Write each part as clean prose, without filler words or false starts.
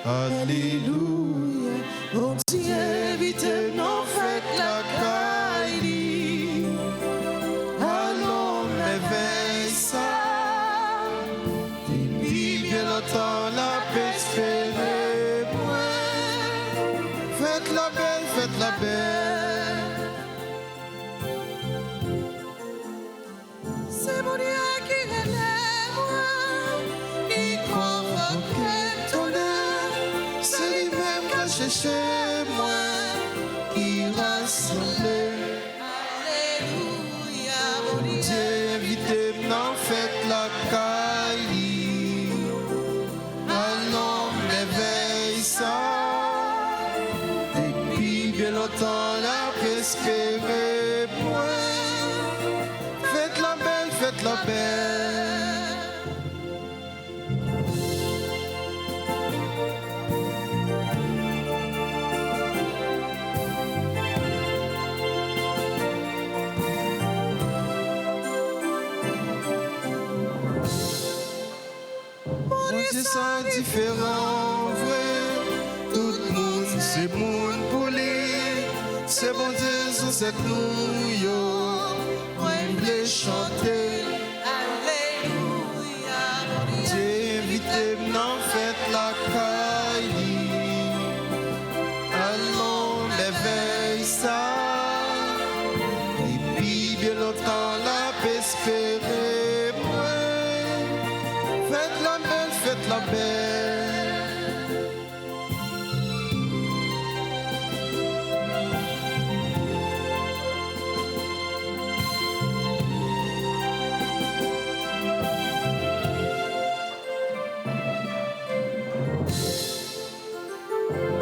Alléluia. Bon Dieu, vite non faites la caille. Allons réveille ça. Depuis bien longtemps la paix espérée. Faites la belle, faites la belle. C'est mon Dieu qui l'élève, qui convoque ton âme. C'est lui-même qui a cherché moi, qui rassemble. Alléluia, mon Dieu, invitez m'en faites la caille. Allons, réveille ça. Depuis bien longtemps, la paix espérée point. Faites la belle, faites la belle. C'est ça différent, vrai. Tout le monde, c'est monde pour lui. C'est bon Dieu, c'est nous, yo. Moi, je voulais chanter. Alléluia. Dieu, invitez-moi, faites la caille. Allons, l'éveil, ça. Et puis, bien longtemps, la paix espérée. Faites la belle, faites la belle.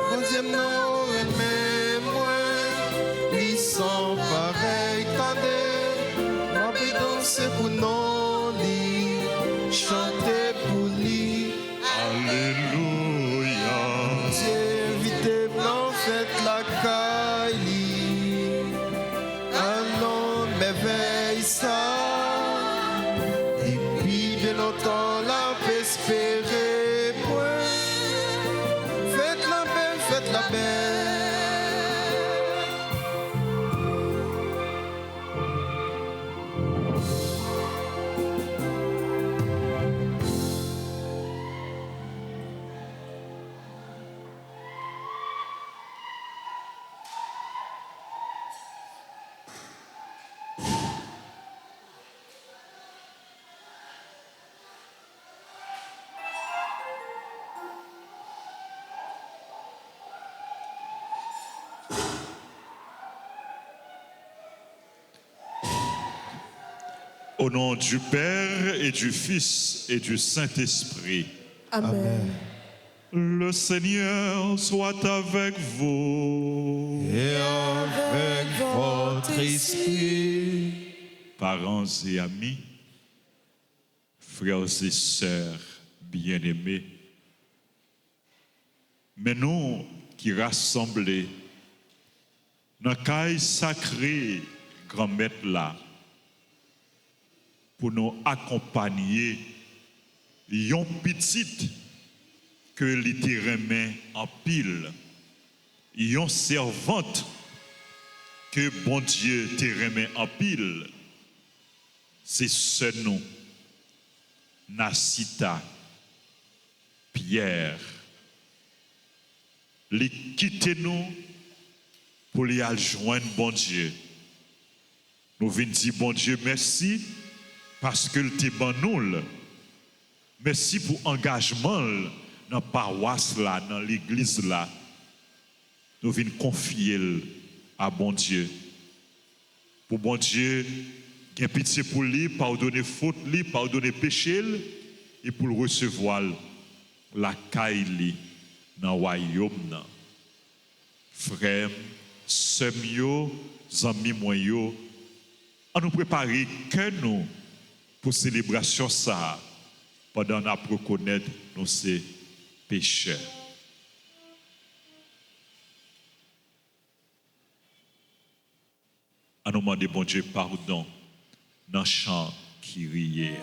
Bon Dieu, non, mais moi, ils sont pareils, tendez. Ma bédon, c'est pour non, chanter pour lui. Alléluia. Dieu, invitez-moi, faites la caille. Allons, m'éveille ça. Et puis, bien longtemps, la paix espérée. Faites la belle, faites la belle. Au nom du Père et du Fils et du Saint-Esprit. Amen. Le Seigneur soit avec vous. Et avec votre esprit. Parents et amis, frères et sœurs bien-aimés, mais nous qui rassemblés dans la caille sacrée grand-maître là, pour nous accompagner, yon petite que littéralement en pile, yon servante que bon Dieu te remet en pile, c'est ce nom, Nasita, Pierre, les quitter nous pour les joindre bon Dieu. Nous venons dire bon Dieu merci parce que te ban nous. Merci pour l'engagement dans la paroisse là, dans l'église là. Nous venons confier à bon Dieu. Pour bon Dieu, qu'il pitié pour lui, pardonner faute lui, pardonner péché et pour le recevoir la caille dans le royaume. Frères, sœurs, amis moyo, à nous préparer que nous pour célébration ça pendant qu'on reconnaître nos pécheurs. À nous demander bon Dieu pardon dans le chant qui riait.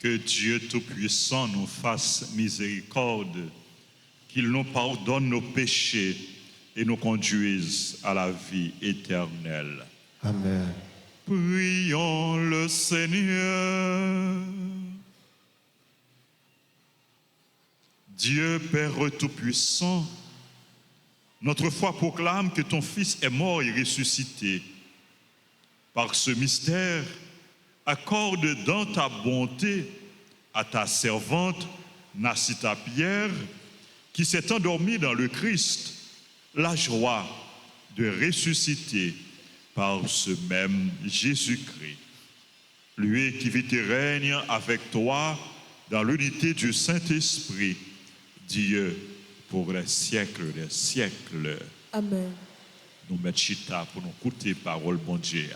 Que Dieu Tout-Puissant nous fasse miséricorde, qu'il nous pardonne nos péchés et nous conduise à la vie éternelle. Amen. Prions le Seigneur. Dieu Père Tout-Puissant, notre foi proclame que ton Fils est mort et ressuscité. Par ce mystère, accorde dans ta bonté à ta servante Nacita Pierre, qui s'est endormie dans le Christ, la joie de ressusciter par ce même Jésus-Christ. Lui qui vit et règne avec toi dans l'unité du Saint-Esprit, Dieu pour les siècles des siècles. Amen. Nous mettons chita pour nous écouter parole bon Dieu.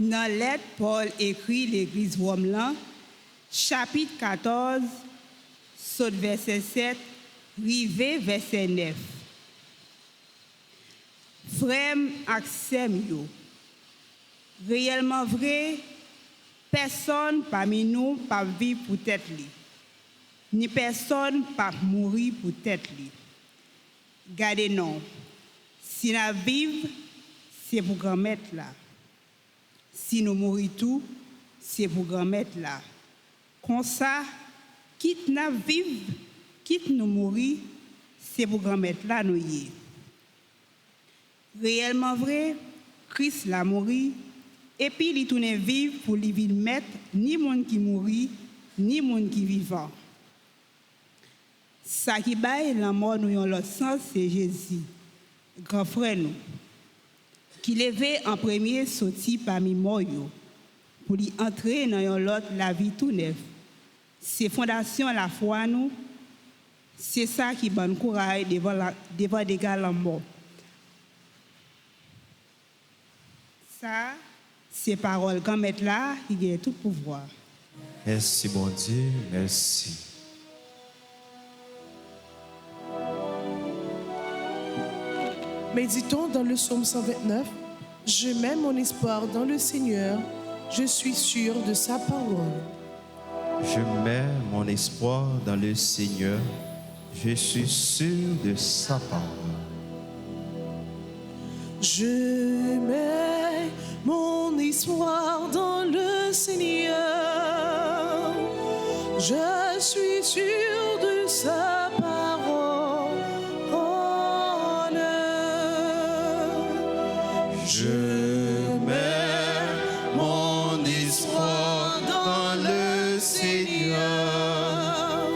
Dans lettre, Paul écrit l'église Rome, chapitre 14, saute verset 7, rivé verset 9. Frère Axem yo, réellement vrai, personne parmi nous pas vivre pour tête li, ni personne pas mourir pour tête li. Gardez non, si nous vivons, c'est pour grand mettre là. Si nous mourons tout, c'est pour grand mettre là. Comme ça, quitte nous vivre, quitte nous mourir, c'est pour grand mettre là nous y est. Réellement vrai, Christ l'a mouru, et puis il tourne vivre pour lui vivre mettre ni monde qui mourit, ni monde qui vivant. Ça qui baille la mort nous en l'autre sens, c'est Jésus, grand frère nous, qui levait en premier sorti parmi morts pour lui entrer dans l'autre la vie tout neuf. C'est fondation la foi nous, c'est ça qui donne courage devant des gars la mort. Ça, c'est paroles quand mettre là, il y a tout pouvoir. Merci, bon Dieu, merci. Méditons dans le psaume 129. Je mets mon espoir dans le Seigneur, je suis sûr de sa parole. Je mets mon espoir dans le Seigneur, je suis sûr de sa parole. Je mets mon espoir dans le Seigneur, je suis sûr de sa parole. Je mets mon espoir dans le Seigneur,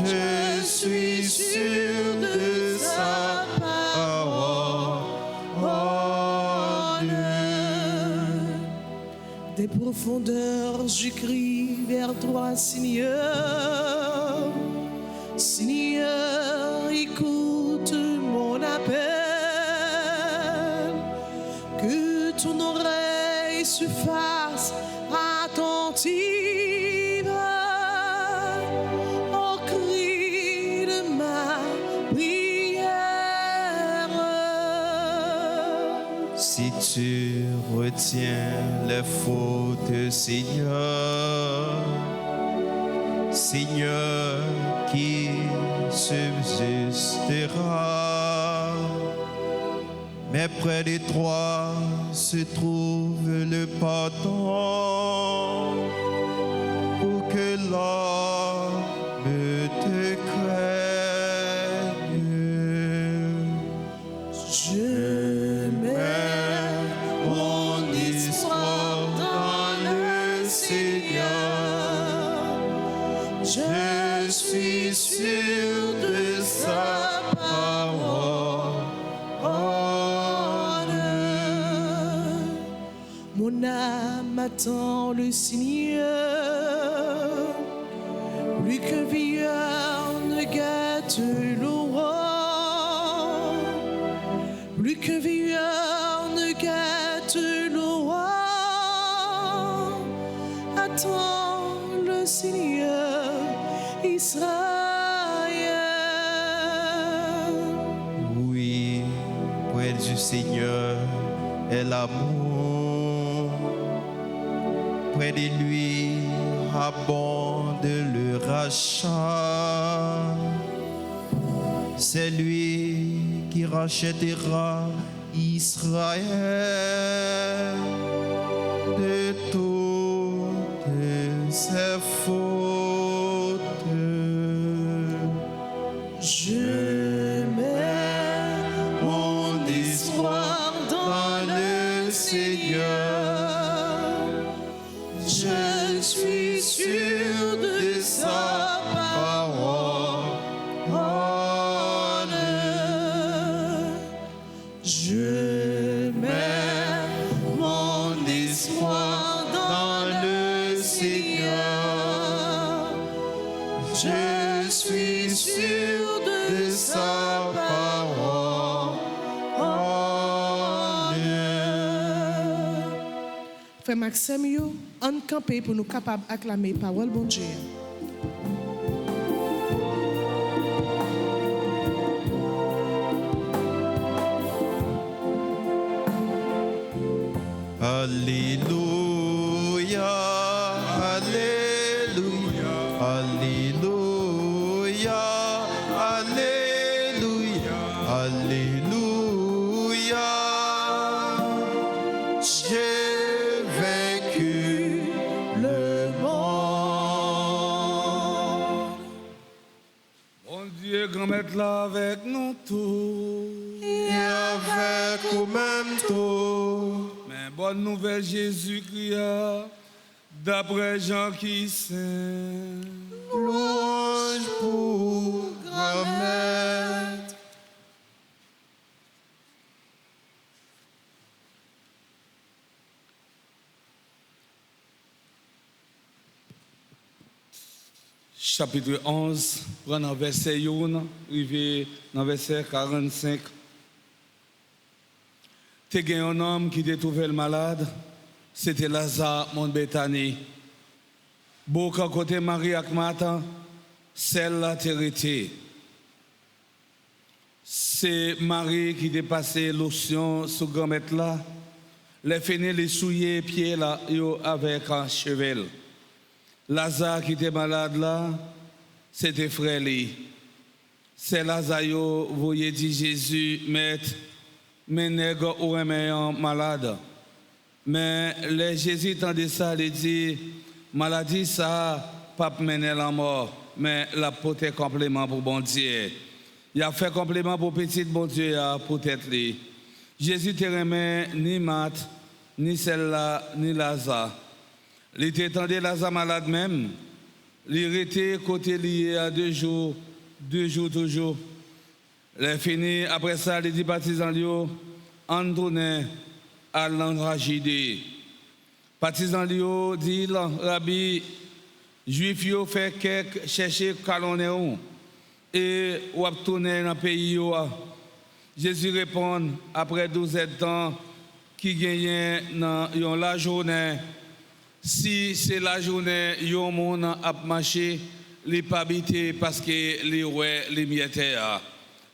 je suis sûr de sa parole. Des profondeurs, je crie vers toi, Seigneur. Seigneur, écoute mon appel. Que ton oreille se fasse attentive au cri de ma prière. Si tu retiens les fautes, Seigneur, Seigneur qui subsistera, mais près de toi se trouve le pardon pour que l'homme te craigne. Je mets attend le Seigneur. Plus qu'un vieillard ne guette l'aurore, plus qu'un vieillard ne guette l'aurore, attend le Seigneur Israël. Oui, près du Seigneur est l'amour. Près de lui abonde le rachat. C'est lui qui rachètera Israël de toutes ses fautes. Je mets Mon espoir dans le Seigneur, je suis sûr de sa parole. Je mets mon espoir dans le Seigneur, je suis sûr de sa parole. Frère Maxime, yo, on campé pour nous capables d'acclamer parole bon Dieu. Alléluia, Alléluia, Alléluia, Alléluia, Alléluia. J'ai vaincu le monde. Bon Dieu, grand maître là avec nous tous. Et avec au même temps. Mais bonne nouvelle Jésus-Christ, d'après Jean qui saint. Louange pour grand maître. Chapitre 11, prenons verset 1, arrivé dans verset 45. Tu as un homme qui t'a trouvé le malade, c'était Lazare, mon Bethanie. Beaucoup à côté Marie et Martha, celle-là t'a arrêté. C'est Marie qui t'a passé lotion sur grand-mère là, les fini les souiller pieds là avec un cheval. Lazare qui était malade là, c'était frère li. C'est Lazare yo voyez dit Jésus maître, mais nègre ou un malade. Mais les Jésus entendait ça, il dit maladie ça pas mener la mort, mais la porter complément pour bon Dieu. Il a fait complément pour petit bon Dieu pour tête li. Jésus te remet ni Marthe, ni celle-là, ni Lazare. Il était tendu Lazare malade même. Il était côté lié à 2 jours toujours. Il est fini, après ça, il dit partisan Lio, Antonin à l'enragide. Partisan Lio dit, Rabbi, Juif yo fait quelques chercher calonner et ou tourner dans le pays. Jésus répond, après 12 ans, qui gagne dans la journée. Si c'est la journée, yon moun a marché, li pas habité parce que li ouais li miette.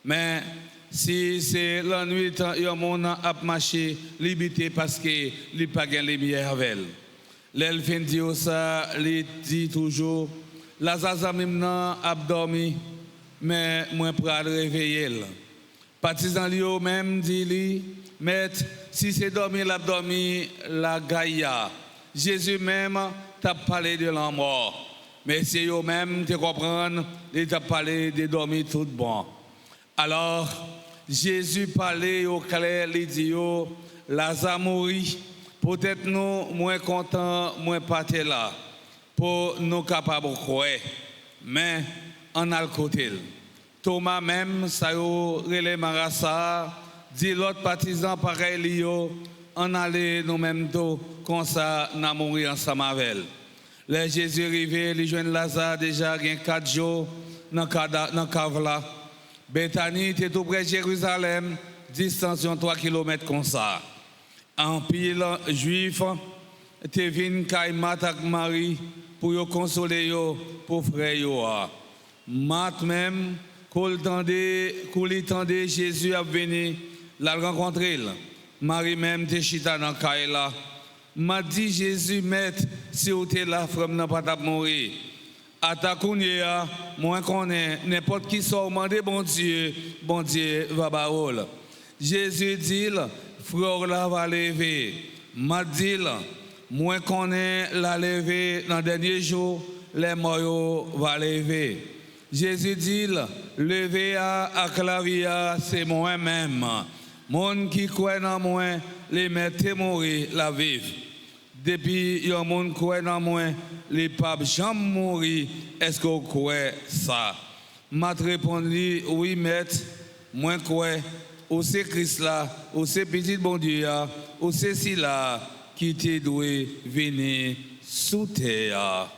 Mais si c'est la nuit, yon moun a marché, li habité parce que li pas gen li miette avec. L'el fin dit ça, li dit toujours, la zazamim nan a dormi, mais moi pral réveiller. Partisan li yo même dit li, maître, si c'est dormi la gaïa. Jésus même t'a parlé de la mort. Mais c'est eux-mêmes te comprendre, il t'a parlé de dormir tout bon. Alors, Jésus parlait au clair, il dit, Lazare mourit. Peut-être nous, moins contents, moins pâtés là, pour nous capables de croire. Mais, en a le côté. Thomas même, ça y est, relais Marassa, dit l'autre partisan pareil, en aller nous-mêmes tôt, comme ça, nous mourir ensemble avec elle. Les Jésus arrivé, il joint Lazare déjà, il y a 4 jours, dans le cave là. Bethanie était tout près de Jérusalem, distance de 3 km comme ça. En pile, juif, te vin kay Mat ak Marie pour yo consoler yo pour frère yo. Mat même, quand il tendait Jésus a venu, l'a rencontré. Marie même te chita dans kay là. M'a dit Jésus, maître, si vous êtes là, frère n'a pas mourir. À ta kounia, moi connais n'importe qui soit demandé bon Dieu va baoul. Jésus dit, frère là va lever. M'a dit, moi connais la lever dans le dernier jour, les morts va lever. Jésus dit, lever à clavia, c'est moi-même. Mon qui croit dans moi, les mettre mourir la vivre. Depuis yon moun croit dans moi, les papes jamais mourir. Est-ce que vous croyez ça? M'a répondu oui maître, moi crois. Ou c'est Christ là, ou c'est petit bon Dieu, ou c'est si là qui te doit venir sous terre.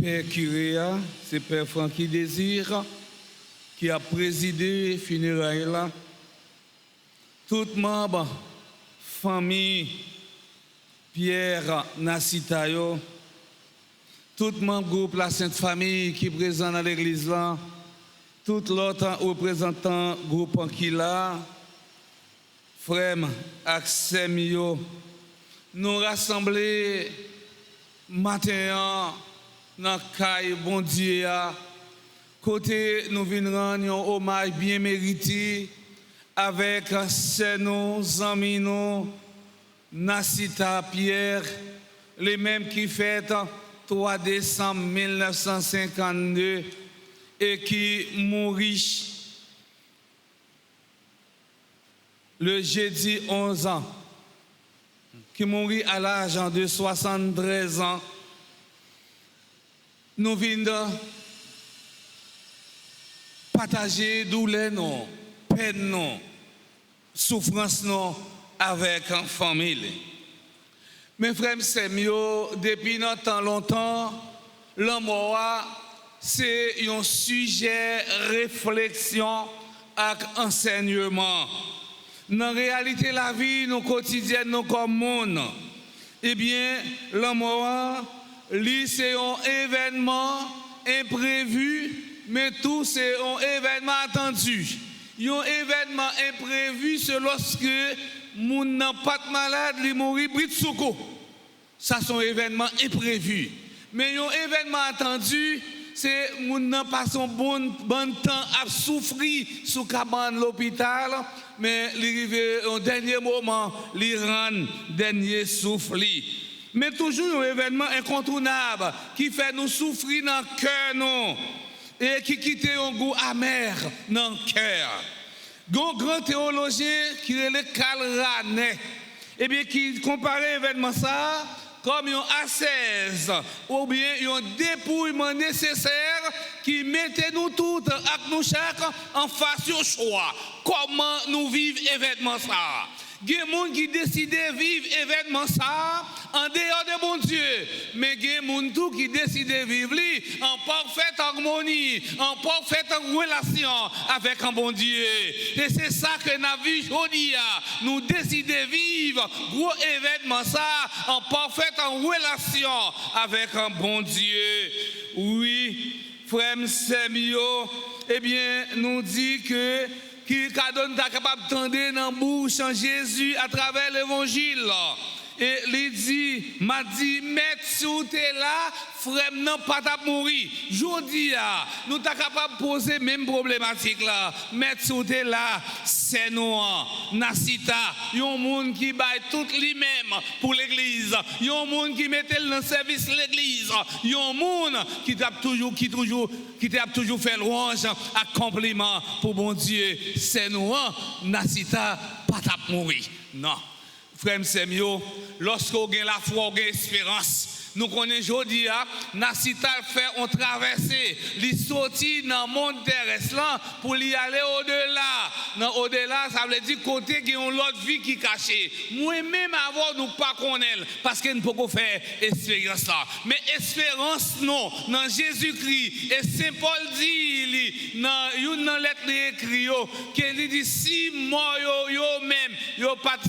Père curé, c'est Père Francky Désir qui a présidé funérailles là. Tout membre, famille, Pierre Nassitayo, tout membre groupe La Sainte Famille qui est présent dans l'église là, tout l'autre représentant groupe Ankila, frère Axemio, nous rassembler matin dans le bon Dieu, côté nous venons rendre un hommage bien mérité avec nos amis, Nassita Pierre, les mêmes qui fêtent 3 décembre 1952 et qui mourit le jeudi 11 ans, qui mourit à l'âge de 73 ans. Nous venons partager douleur, peine, souffrance avec la famille. Mes frères, c'est mieux, depuis longtemps, l'amour, c'est un sujet réflexion et enseignement. Dans la réalité, la vie, nous quotidienne, nous comme monde, eh bien, l'amour, c'est un événement imprévu, mais tout c'est un événement attendu. Un événement imprévu, c'est lorsque mon n'a pas de malade, il mourit bride souko. Ça c'est un événement imprévu. Mais un événement attendu, c'est mon n'a pas son bon temps à souffrir sous cabane l'hôpital, mais il arrive au dernier moment, il rend dernier souffle. Mais toujours un événement incontournable qui fait nous souffrir dans le cœur, non, et qui quitte un goût amer dans le cœur. Un grand théologien qui est le Karl Rahner, et bien qui compare l'événement ça comme un ascèse ou bien un dépouillement nécessaire qui mettait nous toutes avec nous chaque en face au choix. Comment nous vivons l'événement ça? Il y a des gens qui décident de vivre l'événement ça en dehors de mon Dieu. Mais il y a des gens qui décident de vivre en parfaite harmonie, en parfaite relation avec un bon Dieu. Et c'est ça que nous avons vu aujourd'hui. Nous décidons de vivre gros événement ça en parfaite relation avec un bon Dieu. Oui, frère Semio, eh bien, nous dit que qui donne ta capable d'entendre dans la bouche en Jésus à travers l'évangile. Et il dit, m'a dit, mettre sous t'es là, frère, non, pas t'a mourir. Jodi, nous t'as capable de poser même problématique là. Mettre sous t'es là, c'est nous, Nasita, yon monde qui baille tout lui-même pour l'église. Yon monde qui mettait dans le service l'église. Yon monde qui t'a toujours fait louange à compliment pour bon Dieu. C'est nous, Nasita, pas t'a mourir. Non. Frère Semio, lorsqu'on a la foi, on a l'espérance. Nous connaissons aujourd'hui, Nasita fait on traverser, il sortit dans le monde terrestre pour y aller au-delà. Dans au-delà, ça veut dire côté qui ont l'autre vie qui est cachée. Moi-même avant, nous pas connaître parce que nous ne pouvons pas faire expérience là. Mais espérance, non, dans Jésus-Christ. Et Saint Paul dit, dans une lettre écrite, qu'il dit si moi,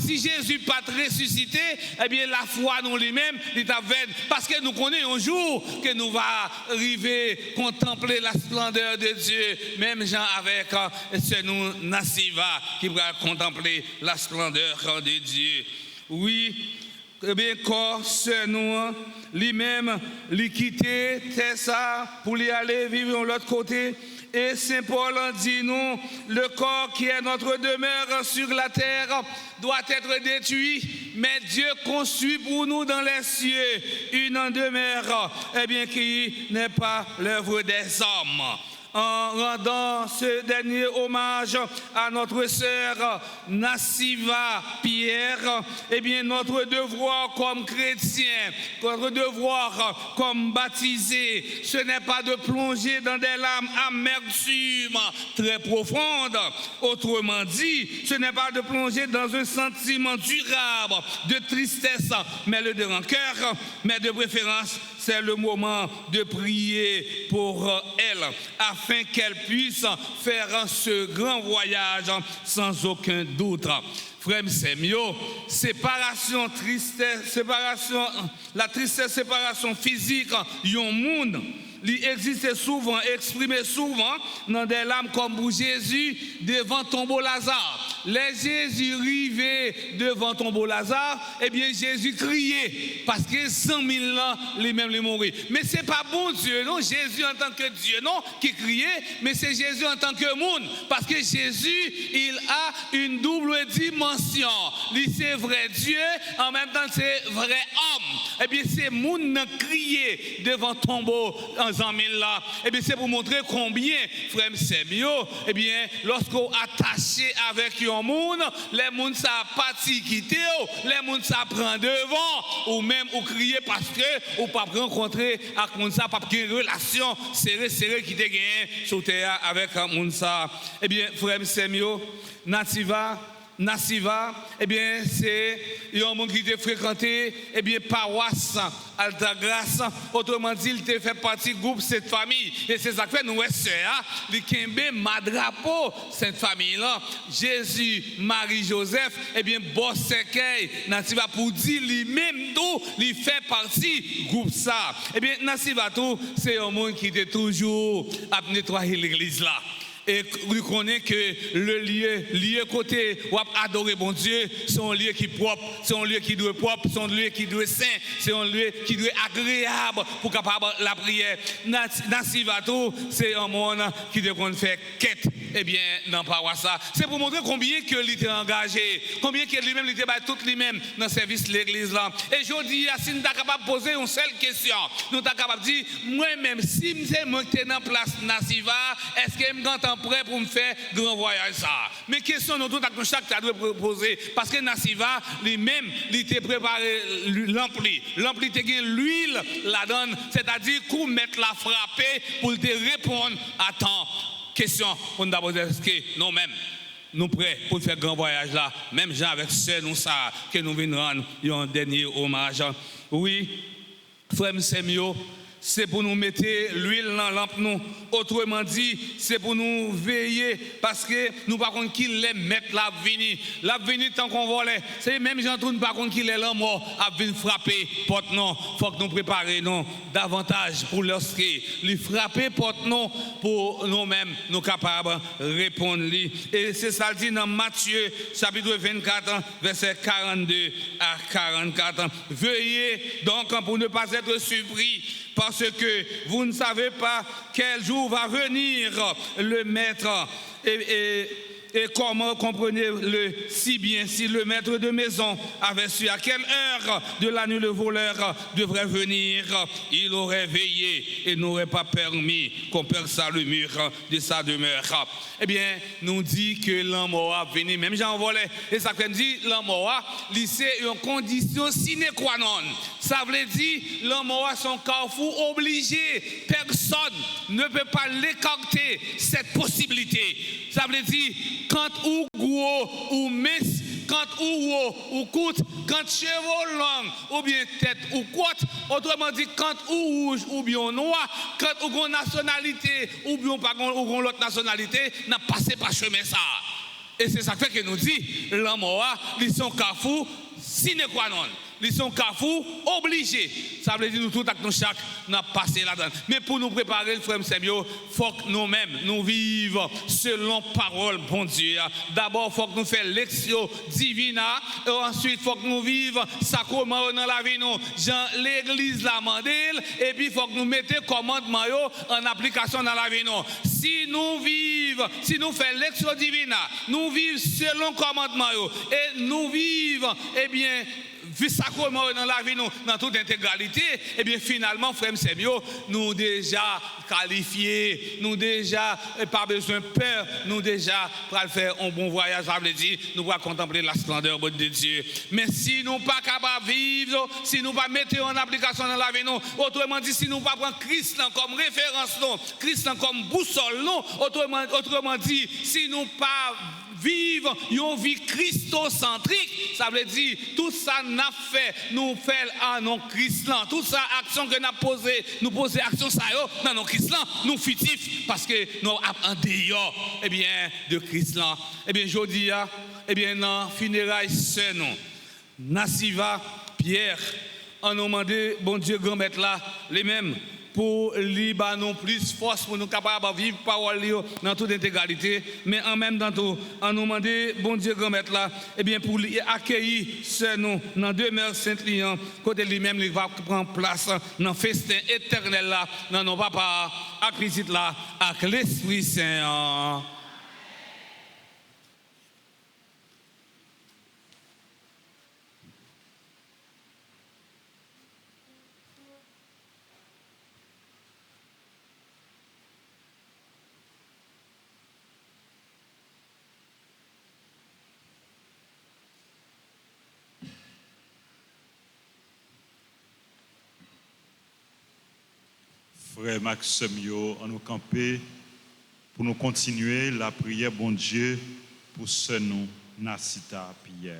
si Jésus pas ressuscité, eh bien la foi nous lui-même, il t'a fait. Parce que nous connaissons un jour que nous va arriver contempler la splendeur de Dieu, même Jean avec ce nous Nassiva qui va contempler la splendeur de Dieu. Oui, eh bien, quand ce nous lui-même, lui quitter, c'est ça, pour lui aller vivre de l'autre côté. Et Saint Paul dit nous, le corps qui est notre demeure sur la terre doit être détruit, mais Dieu construit pour nous dans les cieux une demeure, eh bien, qui n'est pas l'œuvre des hommes. En rendant ce dernier hommage à notre sœur Nassiva Pierre, eh bien notre devoir comme chrétien, notre devoir comme baptisé, ce n'est pas de plonger dans des larmes amertumes très profondes. Autrement dit, ce n'est pas de plonger dans un sentiment durable de tristesse, mais de rancœur, mais de préférence, c'est le moment de prier pour elle, afin qu'elle puisse faire ce grand voyage sans aucun doute. Frère Semio, séparation, tristesse, la tristesse, séparation physique, yon monde, il existe souvent, exprimé souvent dans des larmes comme pour Jésus devant tombeau Lazare. Les Jésus rivait devant tombeau Lazare, eh bien Jésus criait parce que 100 000 ans, lui-même les mourir. Mais ce n'est pas bon Dieu, non, Jésus en tant que Dieu, non, qui criait, mais c'est Jésus en tant que monde. Parce que Jésus, il a une double dimension. Lui, c'est vrai Dieu, en même temps, c'est vrai homme. Eh bien, c'est monde qui criait devant tombeau en 100 000 là. Eh bien, c'est pour montrer combien, frère Semio, eh bien, lorsqu'on attaché avec un monde, les mondes ça parti quitter, les mondes ça prend devant, ou même ou crier parce que ou pas rencontrer avec monde ça, pas une relation serrée qui te gagne sur terre avec monde ça. Eh bien, frère Semio, Nassiva, eh bien, c'est un monde qui te fréquenté, eh bien, paroisse Altagrace, autrement dit, il te fait partie du groupe cette famille. Et c'est ça que fait nous, sœurs, il kembe ma drapeau, cette famille-là, Jésus, Marie, Joseph, eh bien, boss Sekei, Nassiva, pour dire lui-même tout, il fait partie du groupe ça. Eh bien, Nassiva, tout, c'est un monde qui était toujours à nettoyer l'église là. Et vous connaissez que le lieu côté où adorer bon Dieu, c'est un lieu qui est propre, c'est un lieu qui doit être propre, c'est un lieu qui doit être saint, c'est un lieu qui doit être agréable pour capable la prière. Nassivato, c'est un monde qui doit faire quête, eh bien, dans paroisse. C'est pour montrer combien que il était engagé, combien que lui-même il était tout lui-même dans le service de l'église là. Et je dis, si nous sommes capables de poser une seule question, nous sommes capables de dire, moi-même, si je suis dans la place Nassiva, est-ce que je suis prêt pour me faire grand voyage ça? Mais question nous tout à chaque tu doit poser parce que Nassiva lui-même il était préparé l'ampli te gagne l'huile la donne, c'est-à-dire qu'on mettre la frapper pour te répondre à temps. Question pour nous poser, est-ce que nous-mêmes nous prêts pour faire grand voyage là, même gens avec ceux nous ça que nous venons rendre un dernier hommage. Oui, frère Semio, c'est pour nous mettre l'huile dans la lampe nous. Autrement dit, c'est pour nous veiller parce que nous par contre qui les mettre la venir tant qu'on volait. C'est même gens tout par contre qui les là mort à venir frapper porte non. Faut que nous préparions davantage pour lorsque lui frapper porte non pour nous-mêmes nous capables répondre lui. Et c'est ça dit dans Matthieu chapitre 24 verset 42 à 44. Veuillez donc pour ne pas être surpris parce que vous ne savez pas quel jour va venir le maître et comment comprenez-le si bien si le maître de maison avait su à quelle heure de la nuit le voleur devrait venir, il aurait veillé et n'aurait pas permis qu'on perce le mur de sa demeure. Eh bien, nous dit que l'homme a venu, même j'en volais, et ça veut dire l'homme a c'est une condition sine qua non. Ça veut dire l'homme a son carrefour obligé, personne ne peut pas l'écarter cette possibilité. Ça veut dire quand ou gros ou mince, quand ou haut ou courte, quand cheveux long ou bien tête ou courte, autrement dit quand ou rouge ou bien noir, quand ou une nationalité ou bien pas ou l'autre nationalité, n'a passé par chemin ça. Et c'est ça fait que nous dit l'homme ils sont carrefour sine qua non. Ils sont carrefour obligés. Ça veut dire nous tout nous chaque n'a passé là-dedans. Mais pour nous préparer, frère Samuel, il faut que nous-mêmes nous vivions selon parole bon Dieu. D'abord, il faut que nous fassions l'exio divina. Et ensuite, il faut que nous vivions sacrement dans la vie. L'église la mandel. Et puis, il faut que nous mettions commandement en application dans la vie. Si nous vivons, si nous faisons l'exio divina, nous vivons selon commandement et nous vivons, eh bien, vu sacrement dans la vie, nous, dans toute intégralité, et bien finalement, frère Semio, nous déjà qualifiés, nous déjà pas besoin de peur, nous déjà pour faire un bon voyage, ça veut dire, nous allons contempler la splendeur de Dieu. Mais si nous pas capables de vivre, si nous pas mettre en application dans la vie, nous, autrement dit, si nous pas prendre Christ comme référence, nous, Christ comme boussole, nous, autrement dit, si nous pas vivre une vie christocentrique, ça veut dire tout ça n'a fait, nous fait à non Christ, toute ça action que nous posé, nous poser action ça dans non Christ, nous futif parce que nous en dehors, eh bien de Christ là, eh bien jodi eh bien dans funérailles c'est nous, Nassiva Pierre, en nous demandé bon Dieu grand maître là, les mêmes pour nous plus force pour nous capables de vivre parole dans toute intégralité, mais en même temps tout en nous demander bon Dieu grand maître là et bien pour accueillir ce nous dans demeure Saint-Lion côté lui-même il va prendre place dans festin éternel là dans nos papa avec visite là avec l'Esprit Saint. Frère Maxime, on nous camper pour nous continuer la prière, bon Dieu, pour ce nom, Nassita Pierre.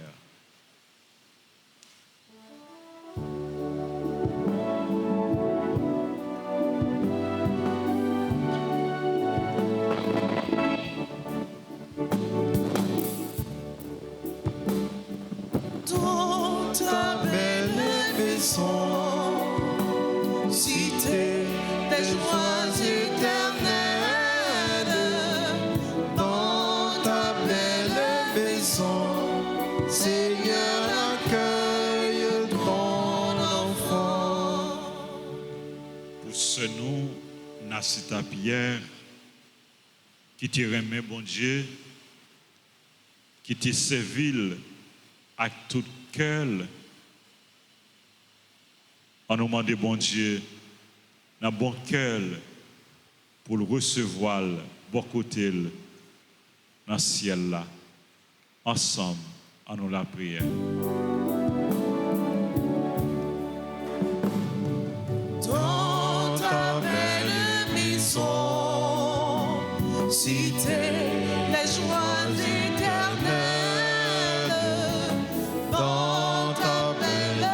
Dans ta belle maison, cité des joies éternelles, dans ta belle maison, Seigneur, accueille ton enfant. Pour ce nom, Nassita Pierre, qui te remet, bon Dieu, qui te servile avec tout cœur, en nous demandant, bon Dieu, dans bon cœur, pour le recevoir, bon côté, dans le ciel là, ensemble, en nous la prière. Dans ta belle maison, cité les joies éternelles, dans ta belle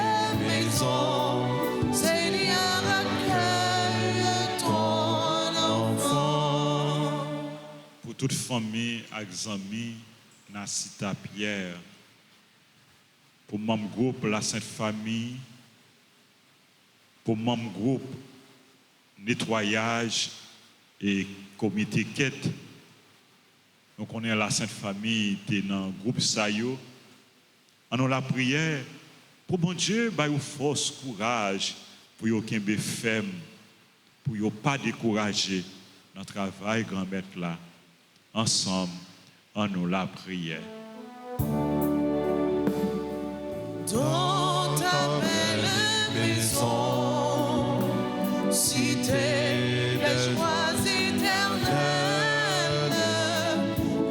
maison, Seigneur, accueille pour toute famille et amis, Nasita Pierre, pour mon groupe La Sainte Famille, pour mon groupe Nettoyage et Comité Quête. Donc on est à La Sainte Famille, t'es dans le groupe Sayo. On a la prière pour mon Dieu, bah vous force, courage, pour vous qu'un ferme, pour vous pas décourager dans le travail grand-maître là. Ensemble, on nous la prière. Dans ta belle maison, cité des joies éternelles,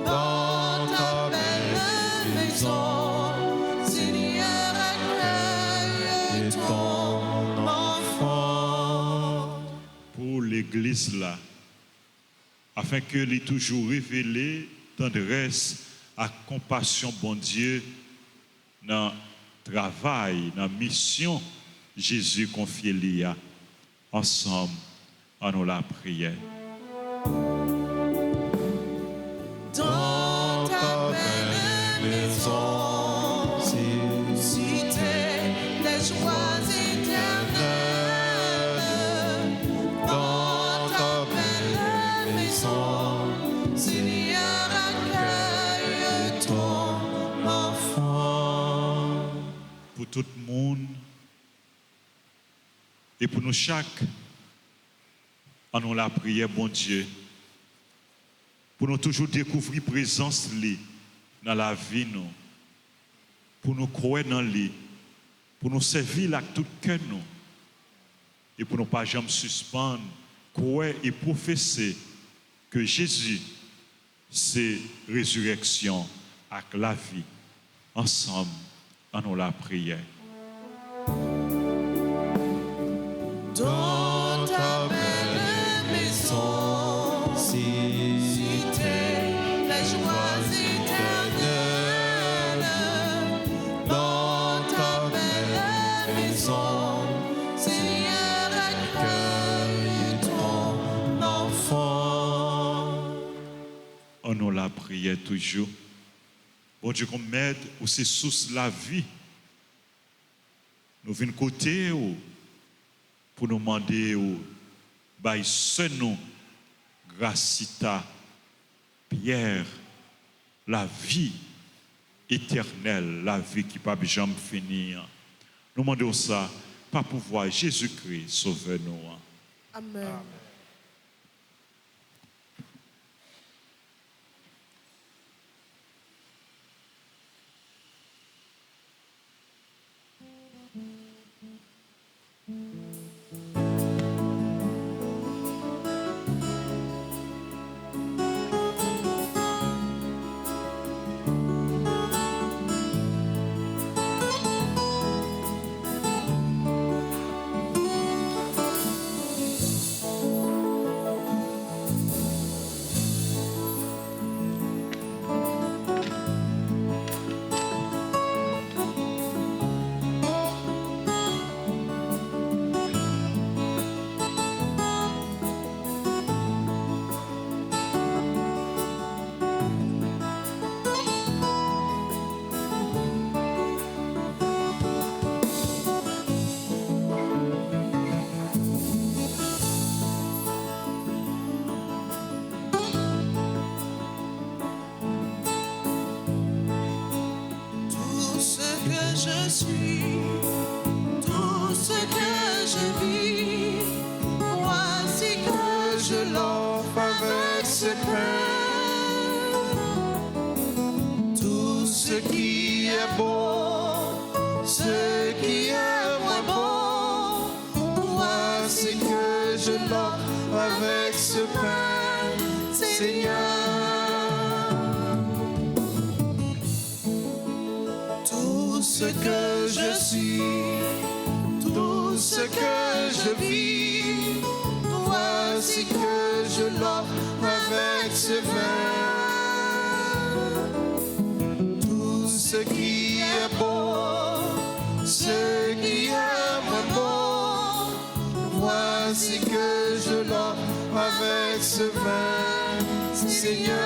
dans ta belle maison, Seigneur, accueille ton enfant. Pour l'église là, afin que l'ait toujours révélé tendresse et compassion, bon Dieu, dans le travail, dans la mission, Jésus confié l'IA. Ensemble, en nous la prière. Dans ta belle maison, cité des joies éternelles, dans ta belle maison, Seigneur, accueille ton enfant. Pour tout le monde et pour nous chaque, en nous la prière, bon Dieu, pour nous toujours découvrir présence li dans la vie nous, pour nous croire dans lui, pour nous servir avec tout cœur nous, et pour nous pas jamais suspendre, croire et professer que Jésus, c'est résurrection avec la vie. Ensemble, en nous la prière. Dans ta belle maison, cité des joies éternelles, dans ta belle maison, Seigneur, accueille ton enfant. On nous la prière toujours. Bon Dieu, qu'on m'aide, ou c'est source la vie. Nous venons côté pour nous demander, by ce nom, Gracita, Pierre, la vie éternelle, la vie qui ne peut jamais finir. Nous demandons ça, par pouvoir Jésus-Christ, sauve-nous. Amen. Tout ce que je suis, tout ce que je vis, voici que je l'offre avec ce pain. Tout ce qui est beau, ce qui est moins beau, voici que je l'offre avec ce pain, Seigneur. Tout ce que je suis, tout ce que je vis, voici que je l'offre avec ce vin. Tout ce qui est beau, ce qui est moins beau, voici que je l'offre avec ce vin, Seigneur.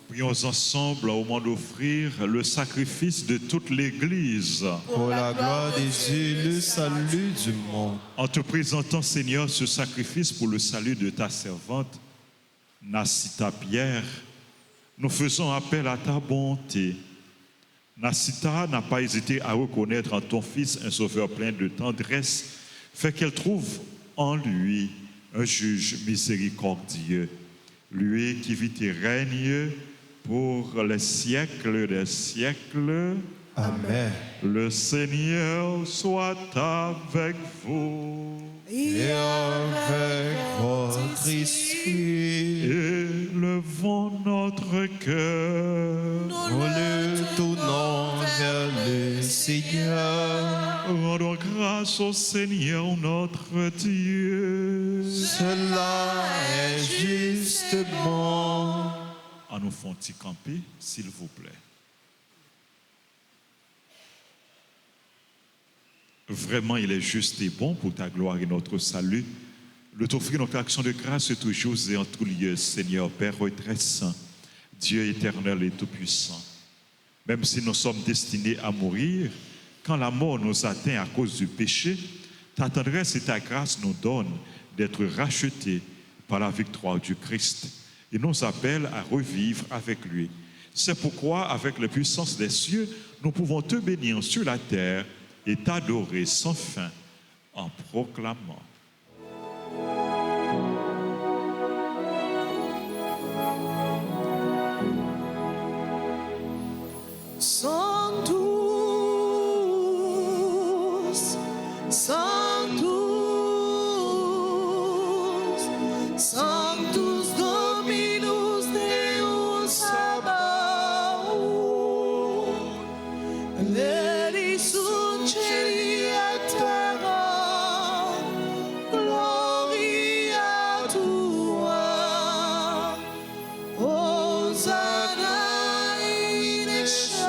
Prions ensemble au moment d'offrir le sacrifice de toute l'Église. Pour la gloire des Dieu, le salut du monde. En te présentant, Seigneur, ce sacrifice pour le salut de ta servante, Nassita Pierre, nous faisons appel à ta bonté. Nassita n'a pas hésité à reconnaître en ton Fils un sauveur plein de tendresse, fait qu'elle trouve en lui un juge miséricordieux. Lui qui vit et règne pour les siècles des siècles. Amen. Le Seigneur soit avec vous. Et avec votre esprit, Élevons notre cœur. nous le tournons vers le Seigneur. Rendons grâce au Seigneur notre Dieu. Cela est justement. En nous font-ils camper, s'il vous plaît. Vraiment, il est juste et bon pour ta gloire et notre salut de t'offrir notre action de grâce toujours et en tout lieu, Seigneur, Père très saint, Dieu éternel et tout-puissant. Même si nous sommes destinés à mourir, quand la mort nous atteint à cause du péché, ta tendresse et ta grâce nous donnent d'être rachetés par la victoire du Christ et nous appellent à revivre avec lui. C'est pourquoi, avec la puissance des cieux, nous pouvons te bénir sur la terre et t'adorer sans fin en proclamant. Sanctus, Sanctus, Sanctus Dominus Deus Sabaoth, Veni sunt celi et terra, gloria tua, Hosanna in excelsis,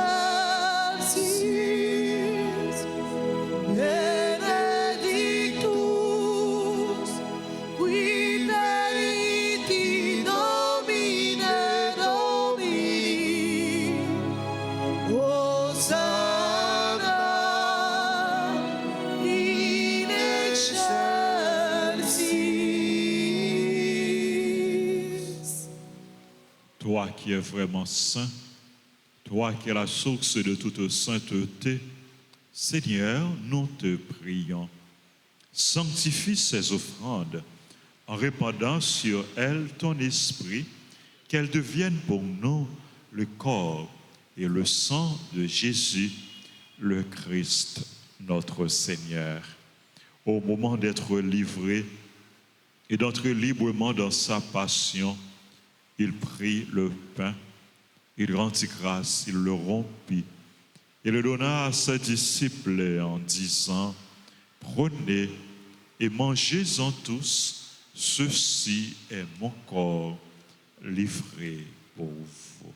benedictus, qui venit Domine Domini, Hosanna in excelsis. Toi qui es vraiment saint, toi qui es la source de toute sainteté, Seigneur, nous te prions. Sanctifie ces offrandes en répandant sur elles ton esprit, qu'elles deviennent pour nous le corps et le sang de Jésus, le Christ, notre Seigneur. Au moment d'être livré et d'entrer librement dans sa passion, il prit le pain, il rendit grâce, il le rompit et le donna à ses disciples en disant, prenez et mangez-en tous, ceci est mon corps livré pour vous.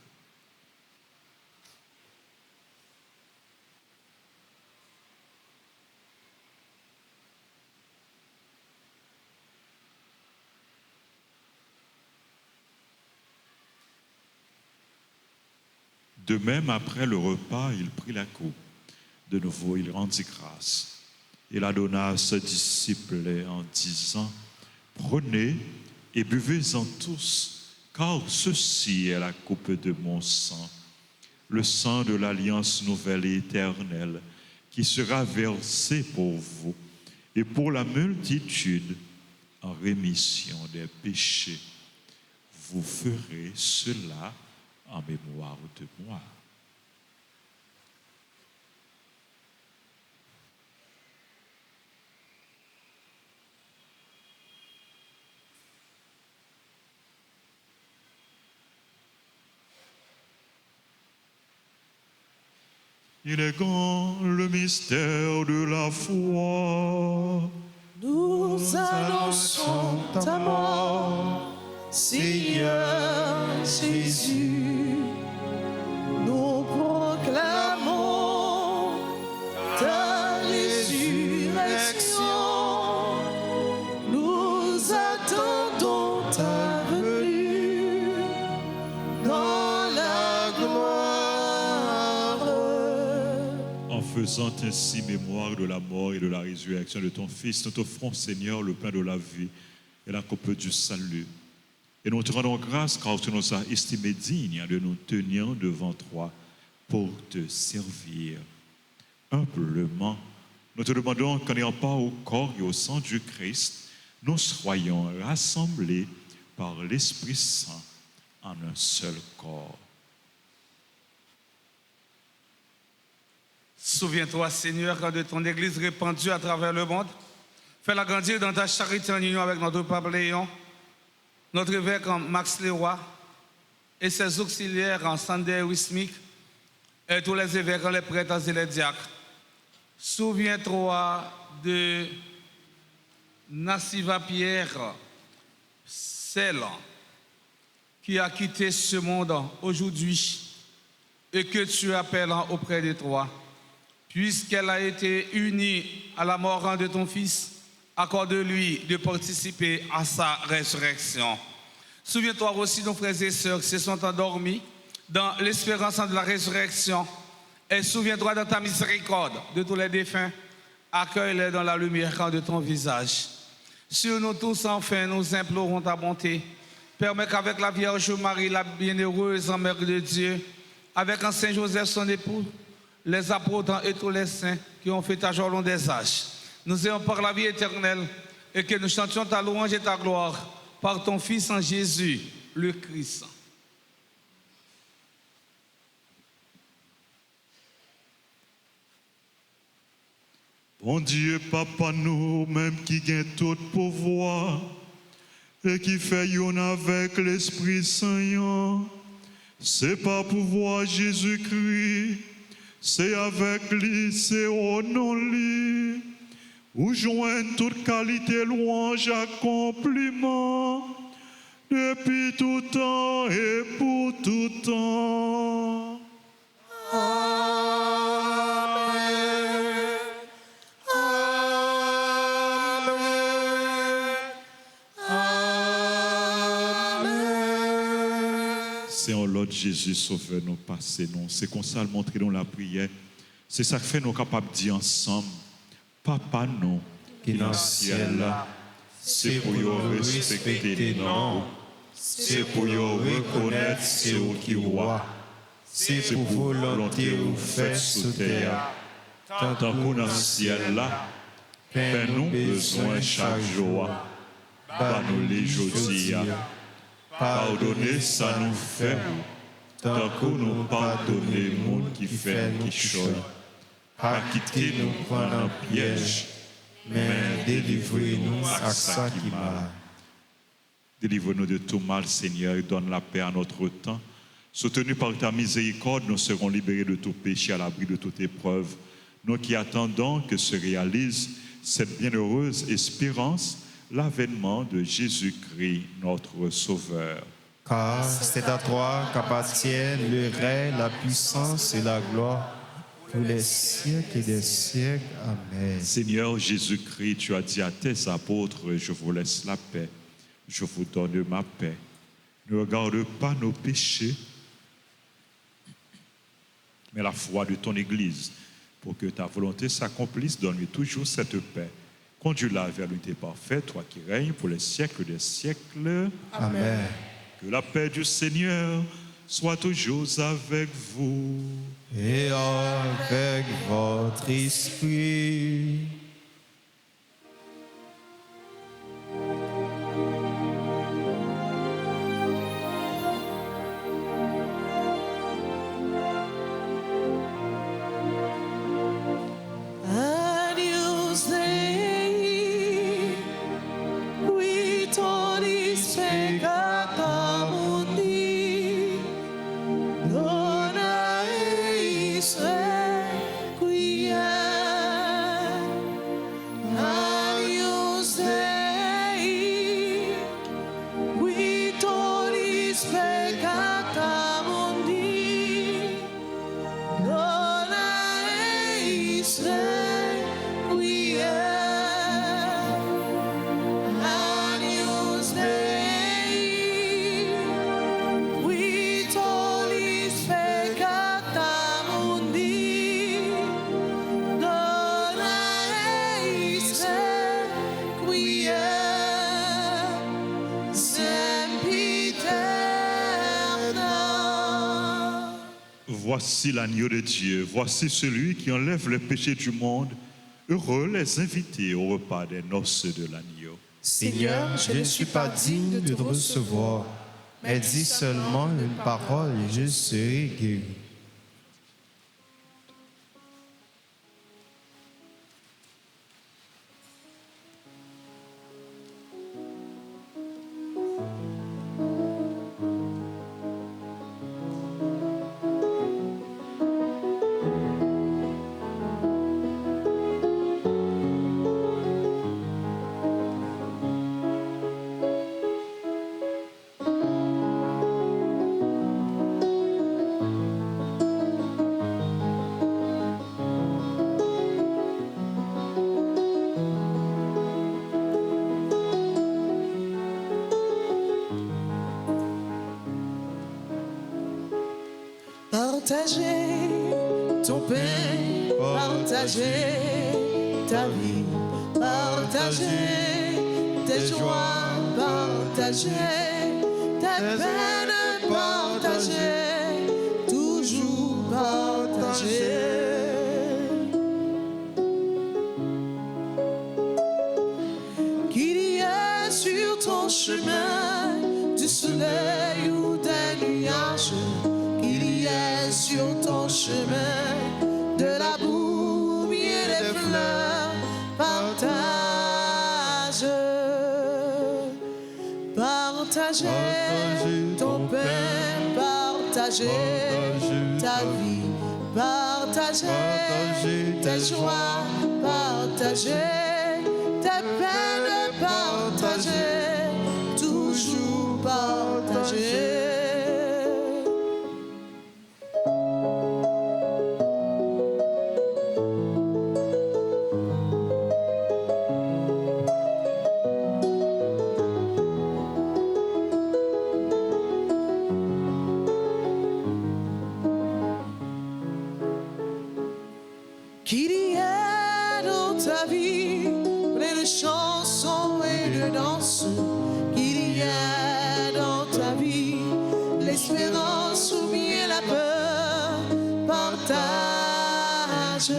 De même, après le repas, il prit la coupe. De nouveau, il rendit grâce. Il la donna à ses disciples en disant, prenez et buvez-en tous, car ceci est la coupe de mon sang, le sang de l'alliance nouvelle et éternelle, qui sera versé pour vous et pour la multitude en rémission des péchés. Vous ferez cela en mémoire de moi. Il est grand le mystère de la foi. Nous annonçons ta mort, Seigneur Jésus. Nous proclamons faisant ainsi mémoire de la mort et de la résurrection de ton Fils, nous t'offrons, Seigneur, le pain de la vie et la coupe du salut. Et nous te rendons grâce car tu nous as estimés dignes de nous tenir devant toi pour te servir. Humblement, nous te demandons qu'en ayant part au corps et au sang du Christ, nous soyons rassemblés par l'Esprit Saint en un seul corps. Souviens-toi, Seigneur, de ton Église répandue à travers le monde. Fais-la grandir dans ta charité en union avec notre pape Léon, notre évêque Max Leroy et ses auxiliaires en Sander Wismik et tous les évêques, les prêtres et les diacres. Souviens-toi de Nassiva Pierre, celle qui a quitté ce monde aujourd'hui et que tu appelles auprès de toi. Puisqu'elle a été unie à la mort de ton Fils, accorde-lui de participer à sa résurrection. Souviens-toi aussi, nos frères et sœurs qui se sont endormis dans l'espérance de la résurrection. Et souviens-toi dans ta miséricorde de tous les défunts. Accueille-les dans la lumière de ton visage. Sur nous tous, enfin, nous implorons ta bonté. Permets qu'avec la Vierge Marie, la bienheureuse Mère de Dieu, avec un Saint Joseph, son époux, les apôtres et tous les saints qui ont fait ta joie au long des âges, nous ayons par la vie éternelle et que nous chantions ta louange et ta gloire par ton Fils en Jésus, le Christ. Bon Dieu, Papa, nous-mêmes qui gagnons tout pouvoir et qui faisons avec l'Esprit Saint, c'est par pouvoir Jésus-Christ, c'est avec lui, c'est au nom de lui, où joignent toute qualité, louange, accomplissement, depuis tout temps et pour tout temps. Seigneur, Lord Jésus, sauve-nous, passez-nous. C'est comme ça, montrer nous la prière. C'est ça que fait nous capables de dire ensemble, Papa, nous, qui dans le ciel là, c'est pour nous respecter nous, c'est pour nous reconnaître c'est où qui roi, c'est pour volonté ou fait sous terre, tant qu'on dans le ciel là, fais-nous besoin chaque jour, nous les jours. Pardonnez ça nous fait, tant que nous pardonnons les gens qui fait qui choy. Pas quitter nous prendre un piège, mais délivrez-nous à ça qui mal. Délivre-nous de tout mal, Seigneur, et donne la paix à notre temps. Soutenus par ta miséricorde, nous serons libérés de tout péché, à l'abri de toute épreuve. Nous qui attendons que se réalise cette bienheureuse espérance, l'avènement de Jésus-Christ, notre Sauveur. Car c'est à toi qu'appartiennent le règne, la puissance et la gloire pour les siècles et des siècles. Amen. Seigneur Jésus-Christ, tu as dit à tes apôtres, je vous laisse la paix, je vous donne ma paix. Ne regarde pas nos péchés, mais la foi de ton Église. Pour que ta volonté s'accomplisse, donne-lui toujours cette paix. Conduis-la vers l'unité parfaite, toi qui règnes pour les siècles des siècles. Amen. Que la paix du Seigneur soit toujours avec vous. Et avec votre esprit. Dona Israel, cuia. Voici l'agneau de Dieu, voici celui qui enlève le péché du monde. Heureux les invités au repas des noces de l'agneau. Seigneur, je ne suis pas digne de te recevoir, mais dis seulement une parole et je serai guéri. Partager ton pain, partager ta vie, partager tes joies, partager tes peines, partager, toujours partager. Qu'il y ait sur ton chemin du soleil ou des nuages, qu'il y ait sur ton chemin de la boue et des fleurs, partage, partager ton pain, partager ta vie, partager tes joies, partager tes peines, partager, toujours partager. Qu'il y ait dans ta vie plein de chansons et de danses, qu'il y ait dans ta vie l'espérance ou bien la peur, partage,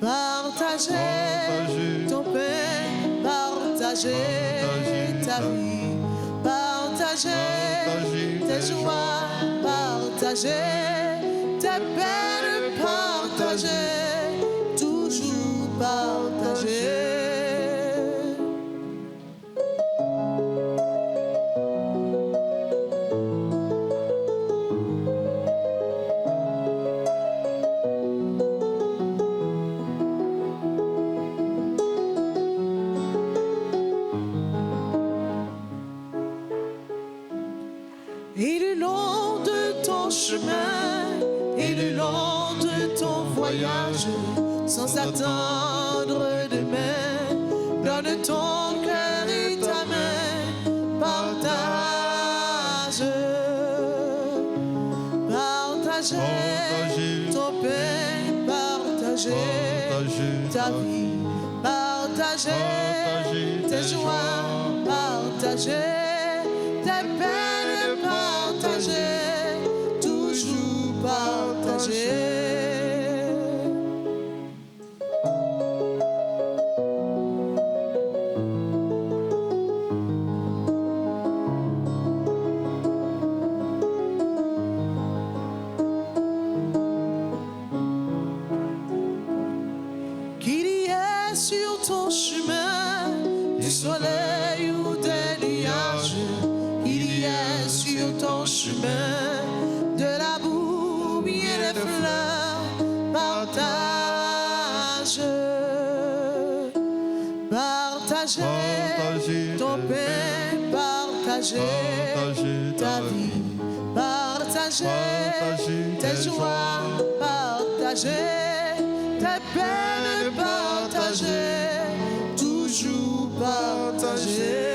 partager ton pain, partager ta vie, partager tes joies, partager tes peines, partager, toujours partager. Et le long de ton chemin, et le long de ton voyage, sans attendre demain, donne ton cœur et ta main, partage, partager ton pain, partager ta vie, partager tes joies, partager tes peines, partager, toujours partager. Qu'il y ait sur ton chemin du soleil ou des nuages, qu'il y ait sur ton chemin de la boue et des fleurs, partage, partager ton pain, partager ta vie, partager tes joies, partager tes peines, partager, toujours partager.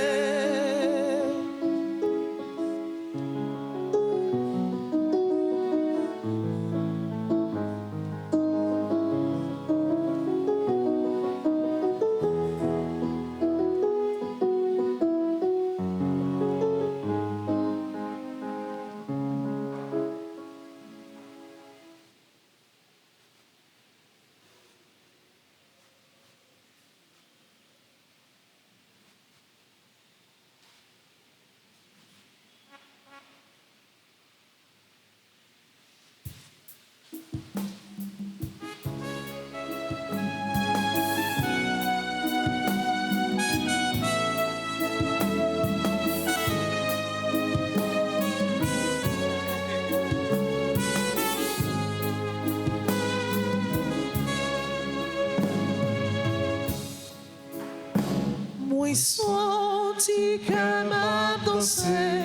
senti que m'a dansé,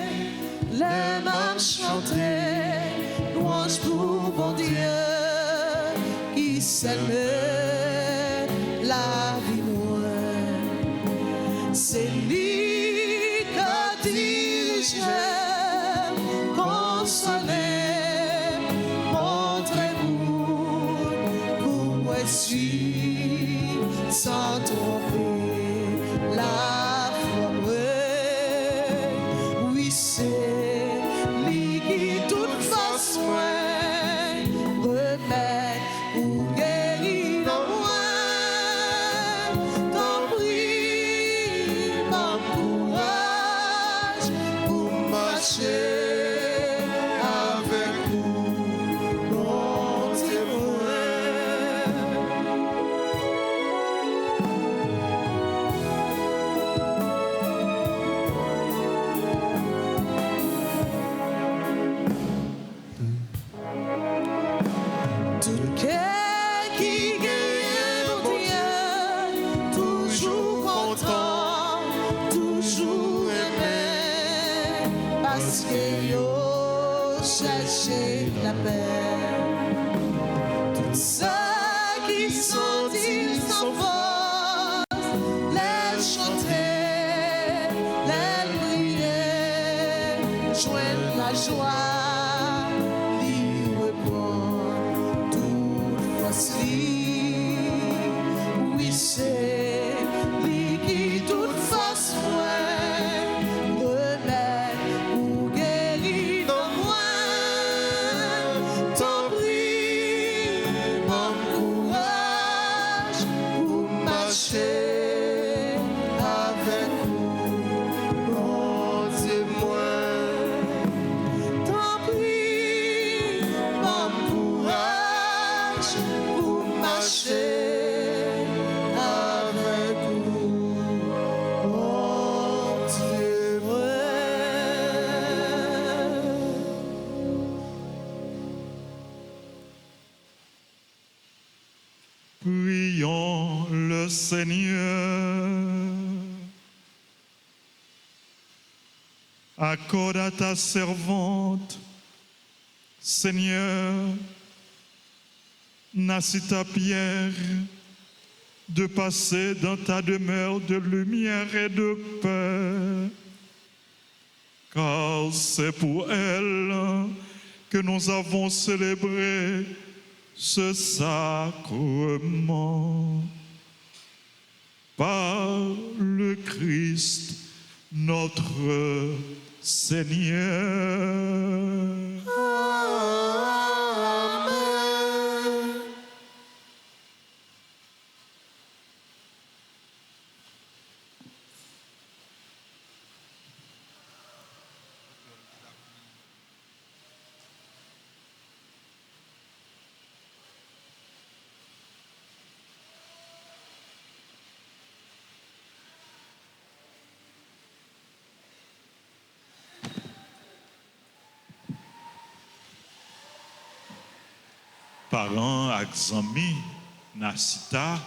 les mains chanté, louange pour bon Dieu qui s'aimait la vie moi. C'est lui qui dirige, consoler, montrez-vous pour moi suis sans tromper la foi. Oui, c'est lui qui toute force remet ou guérit dans moi. T'en prie, mon courage pour marcher avec vous, mon témoin. Tout cœur qui gagne mon Dieu, toujours content, toujours aimé, parce que yo cherché la paix. Tout ceux qui sont ils sans force, les chanter, les prier, joindre la joie, libre toute force oui c'est lui qui toute force remet ou guérit dans moi. T'en prie, bon courage pour marcher avec vous, mon témoin. T'en prie, bon courage pour marcher avec vous, mon témoin. Prions le Seigneur. Accorde à ta servante, Seigneur, Nassita Pierre, de passer dans ta demeure de lumière et de paix. Car c'est pour elle que nous avons célébré ce sacrement. Par le Christ, notre Seigneur. Amen. Parents, amis, Nassita,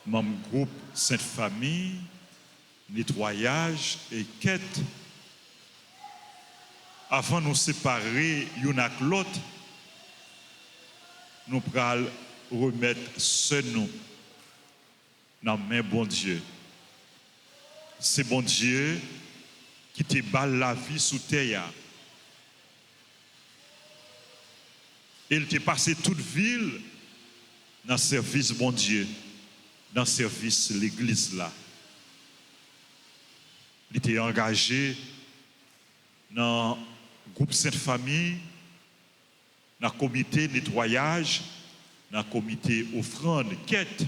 membre groupe Sainte Famille, nettoyage et quête. Avant de nous séparer l'une avec l'autre, nous allons remettre ce nom dans la main bon Dieu. C'est bon Dieu qui te bat la vie sous terre. Il t'a passé toute ville dans le service bon Dieu, dans le service de l'église là. Il était engagé dans le groupe Sainte Famille, dans le comité nettoyage, dans le comité offrande, quête.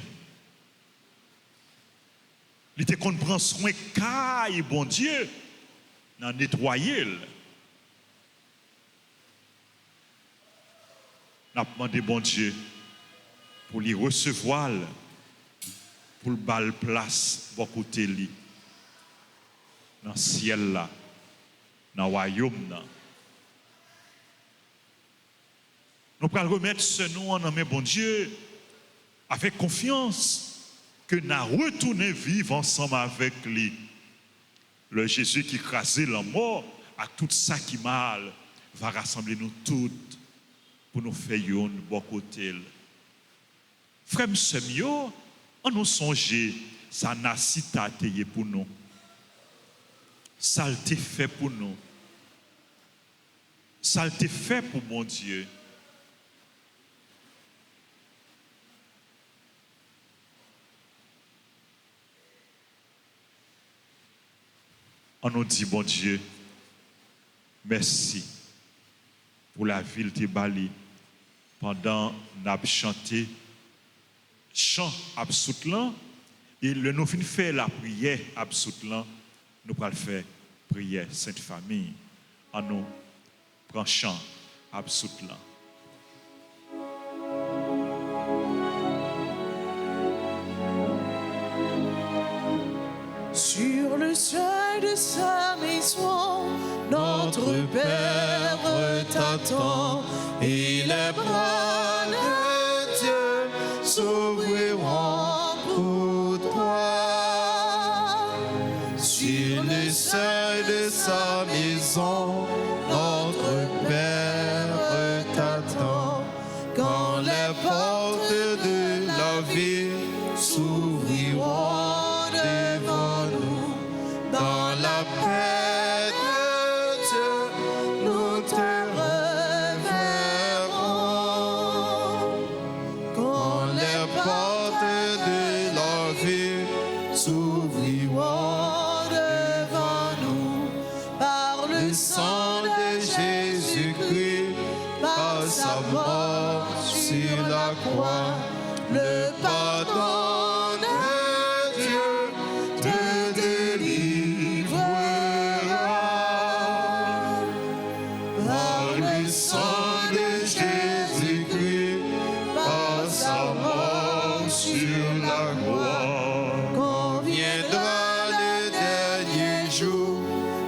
Il était qu'on prend soin caille bon Dieu dans nettoyer. N'a demandé bon Dieu pour lui recevoir, pour le bal place pour côté lui dans le ciel là, dans le royaume là. Nous allons remettre ce nom en main bon Dieu avec confiance que nous retourner vivre ensemble avec lui. Le Jésus qui crasait la mort à tout ça qui mal va rassembler nous toutes pour nous faire un bon côté. Frère Semio, on nous songe, ça n'a si tâté pour nous. Ça a été fait pour nous. Ça a été fait pour mon Dieu. On nous dit, bon Dieu, merci pour la ville de Bali. Pendant nous avons chanté chant absolument, et le nous fin faire la prière absolument, nous allons faire prière Sainte Famille. On nous prend chant absolument. Sur le seuil de sa maison, notre Père t'attend et les bras de Dieu s'ouvriront pour toi. Sur le seuil de sa maison, notre Père t'attend. Quand les portes de la vie s'ouvriront devant nous, dans la paix de Dieu, nous te reverrons. Quand les portes de la vie s'ouvriront devant nous, par le sang de Jésus-Christ, par sa mort sur la croix, le pardon de Dieu te délivrera. Par le sang de Jésus-Christ, par sa mort sur la croix, quand viendra le dernier jour,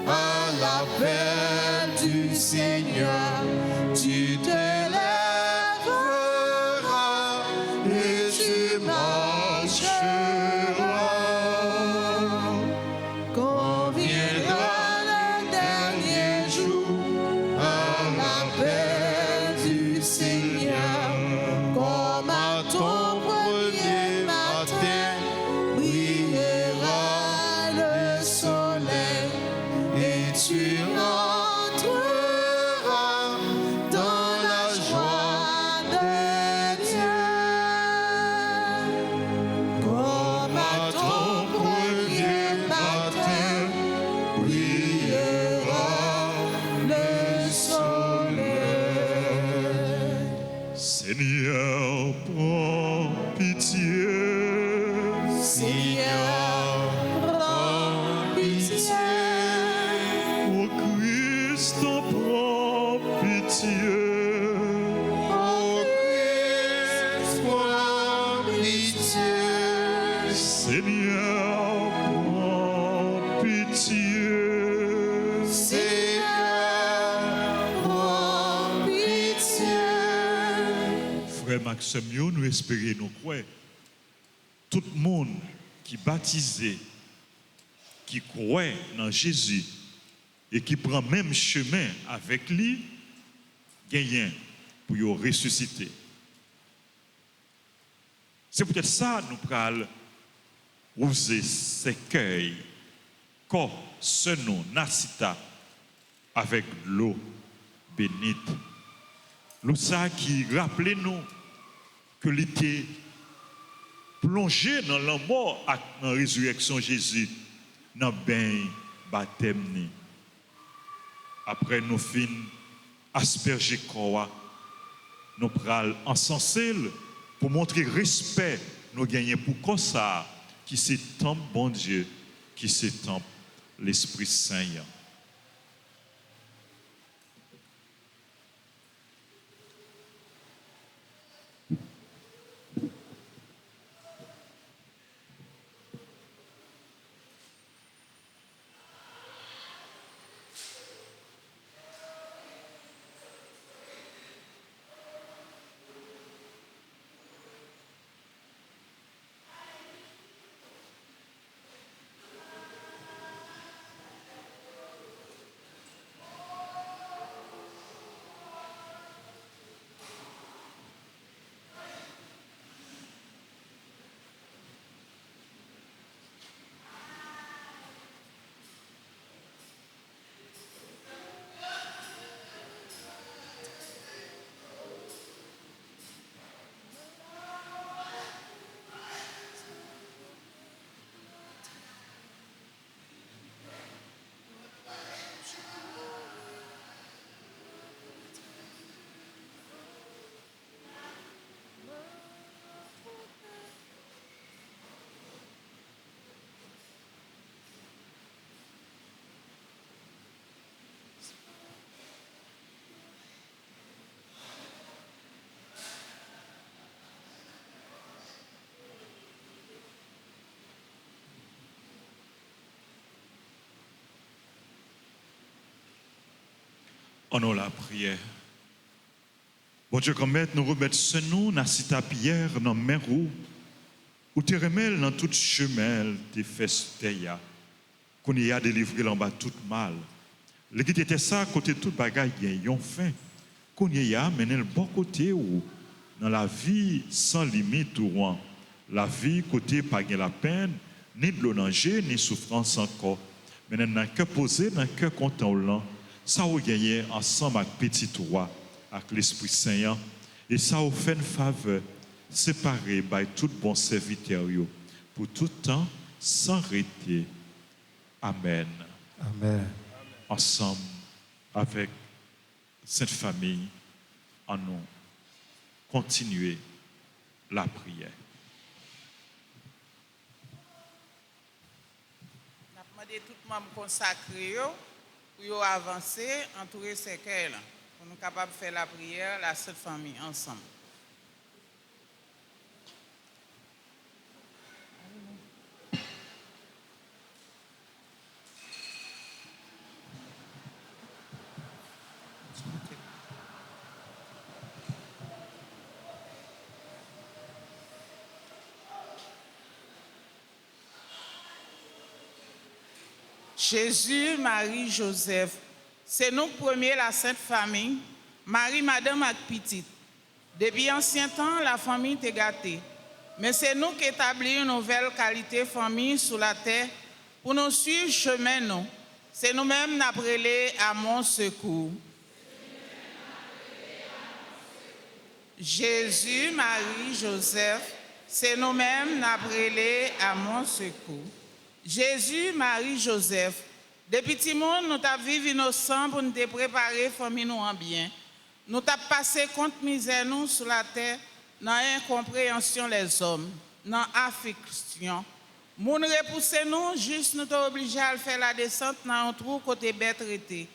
à l'appel du Seigneur, tu te lèveras et tu marcheras. Quand viendra le dernier jour, à l'appel du Seigneur, comme à ton premier matin, brillera le soleil et tu entreras dans la joie de Dieu. Comme à ton premier matin, brillera le soleil. Seigneur, prends pitié. Seigneur, prends pitié. Ô Christ, prends pitié. Ô Christ, prends pitié. Seigneur, prends pitié. Seigneur, prends pitié. Frère Maxime, nous espérons, nous croyons. Tout le monde qui est baptisé, qui croit dans Jésus et qui prend le même chemin avec lui, gagne pour le ressusciter. C'est peut-être ça nous prenons user ces cueils, corps, senou, nasita, avec l'eau bénite. L'eau ça qui rappelle nous que l'été plongé dans la mort et dans la résurrection Jésus, dans le bain baptême. Après nous fin asperger corps, nous pral encenser pour montrer respect nous gagner pour ça qui c'est temple bon Dieu, qui c'est temple l'Esprit Saint. On a la prière. Bon Dieu, comme nous remettons nous dans cette pierre, dans la main où tu remets dans tout chemin, tu fais ce qu'on y a délivré en bas tout mal. Le qui était ça, côté tout bagaille, il y a fin. Qu'on y a mené le bon côté où, dans la vie sans limite, ou la vie côté pas de la peine, ni de l'onanger, ni souffrance encore. Mais dans le cœur posé, dans le cœur content, ça vous gagnez ensemble avec petit roi, avec l'Esprit Saint, et ça vous fait une faveur, séparé par tout bon serviteur, pour tout temps, sans arrêter. Amen. Amen. Ensemble, avec cette famille, en nous, continuer la prière. Nous avons demandé tout le monde consacré pour avancer, entourer ces cœurs, pour nous capables de faire la prière, la seule famille, ensemble. Jésus, Marie, Joseph, c'est nous premier la Sainte Famille, Marie, Madame et Petite. Depuis ancien temps, la famille était gâtée. Mais c'est nous qui établissons une nouvelle qualité de famille sur la terre pour nous suivre chemin. Nous. C'est nous-mêmes qui avons appelé à mon secours. Jésus, Marie, Joseph, c'est nous-mêmes qui avons appelé à mon secours. Jésus, Marie, Joseph, depuis petit monde, nous avons vécu innocent pour nous préparer la famille nous en bien. Nous avons passé contre misère nous sur la terre, dans l'incompréhension les hommes, dans l'affliction. Moun repousse nous, juste nous sommes obligés à faire la descente dans un trou côté bête traité.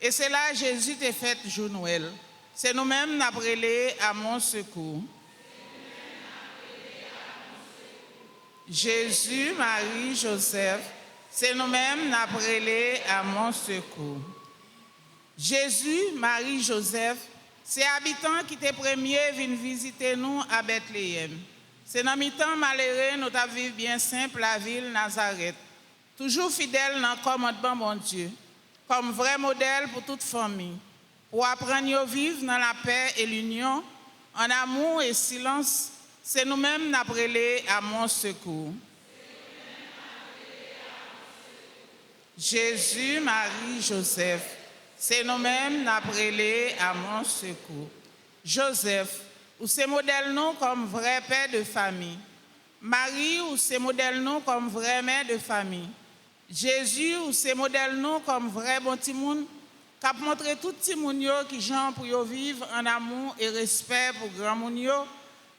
Et c'est là Jésus t'a fait jour Noël. C'est nous-mêmes qui avons appelé à mon secours. Jésus, Marie, Joseph, c'est nous-mêmes qui avons appelé à mon secours. Jésus, Marie, Joseph, c'est habitants qui étaient premiers viennent visiter nous à Bethléem. C'est dans le temps malheureux nous avons vécu bien simple la ville Nazareth. Toujours fidèle dans le commandement mon Dieu, comme vrai modèle pour toute famille, pour apprendre à vivre dans la paix et l'union, en amour et silence. C'est nous-mêmes qui avons appelé à mon secours. Jésus, Marie, Joseph, c'est nous-mêmes qui avons appelé à mon secours. Joseph, ou c'est modèle nous comme vrai père de famille. Marie, ou c'est modèle nous comme vrai mère de famille. Jésus, ou c'est modèle nous comme vrai bon petit monde, qui a montré tout petit monde qui gens pour vivre en amour et respect pour grand monde.